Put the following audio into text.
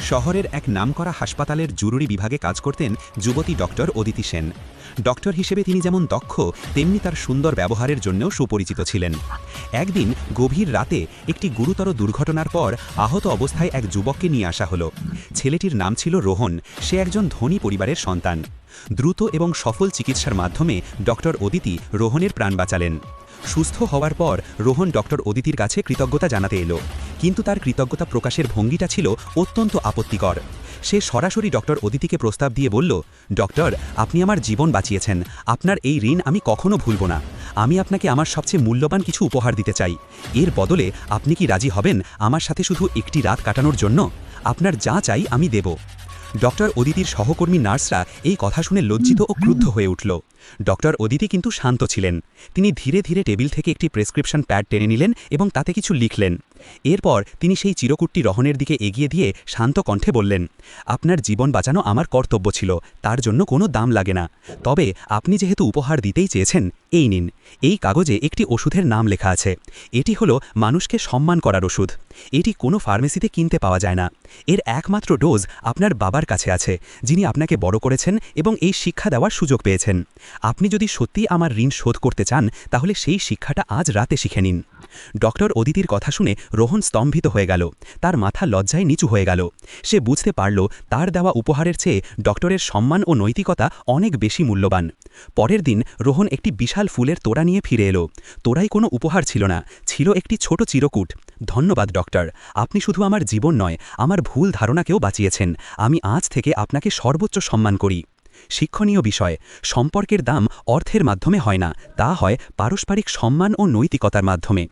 শহরের এক নামকরা হাসপাতালের জরুরি বিভাগে কাজ করতেন যুবতী ডক্টর অদিতি সেন। ডক্টর হিসেবে তিনি যেমন দক্ষ, তেমনি তার সুন্দর ব্যবহারের জন্যও সুপরিচিত ছিলেন। একদিন গভীর রাতে একটি গুরুতর দুর্ঘটনার পর আহত অবস্থায় এক যুবককে নিয়ে আসা হলো। ছেলেটির নাম ছিল রোহন। সে একজন ধনী পরিবারের সন্তান। দ্রুত এবং সফল চিকিৎসার মাধ্যমে ডক্টর অদিতি রোহনের প্রাণ বাঁচালেন। সুস্থ হওয়ার পর রোহন ডক্টর অদিতির কাছে কৃতজ্ঞতা জানাতে এলো, কিন্তু তার কৃতজ্ঞতা প্রকাশের ভঙ্গিটা ছিল অত্যন্ত আপত্তিকর। সে সরাসরি ডক্টর অদিতিকে প্রস্তাব দিয়ে বলল, ডক্টর, আপনি আমার জীবন বাঁচিয়েছেন, আপনার এই ঋণ আমি কখনো ভুলব না। আমি আপনাকে আমার সবচেয়ে মূল্যবান কিছু উপহার দিতে চাই। এর বদলে আপনি কি রাজি হবেন আমার সাথে শুধু একটি রাত কাটানোর জন্য? আপনার যা চাই আমি দেব। ডক্টর অদিতির সহকর্মী নার্সরা এই কথা শুনে লজ্জিত ও ক্রুদ্ধ হয়ে উঠল। ডক্টর অদিতি কিন্তু শান্ত ছিলেন। তিনি ধীরে ধীরে টেবিল থেকে একটি প্রেসক্রিপশন প্যাড টেনে নিলেন এবং তাতে কিছু লিখলেন। এরপর তিনি সেই চিরকুটটি রোহনের দিকে এগিয়ে দিয়ে শান্ত কণ্ঠে বললেন, আপনার জীবন বাঁচানো আমার কর্তব্য ছিল, তার জন্য কোনো দাম লাগে না। তবে আপনি যেহেতু উপহার দিতেই চেয়েছেন, এই নিন। এই কাগজে একটি ওষুধের নাম লেখা আছে। এটি হলো মানুষকে সম্মান করার ওষুধ। এটি কোনো ফার্মেসিতে কিনতে পাওয়া যায় না। এর একমাত্র ডোজ আপনার বাবার কাছে আছে, যিনি আপনাকে বড় করেছেন এবং এই শিক্ষা দেওয়ার সুযোগ পেয়েছেন। আপনি যদি সত্যি আমার ঋণ শোধ করতে চান, তাহলে সেই শিক্ষাটা আজ রাতে শিখে নিন। ডক্টর অদিতির কথা শুনে রোহন স্তম্ভিত হয়ে গেল। তার মাথা লজ্জায় নিচু হয়ে গেল। সে বুঝতে পারল তার দেওয়া উপহারের চেয়ে ডক্টরের সম্মান ও নৈতিকতা অনেক বেশি মূল্যবান। পরের দিন রোহন একটি বিশাল ফুলের তোড়া নিয়ে ফিরে এলো। তোড়ায় কোনো উপহার ছিল না, ছিল একটি ছোট চিরকুট। ধন্যবাদ ডক্টর, আপনি শুধু আমার জীবন নয়, আমার ভুল ধারণাকেও বাঁচিয়েছেন। আমি আজ থেকে আপনাকে সর্বোচ্চ সম্মান করি। শিক্ষণীয় বিষয়, সম্পর্কের দাম অর্থের মাধ্যমে হয় না, তা হয় পারস্পরিক সম্মান ও নৈতিকতার মাধ্যমে।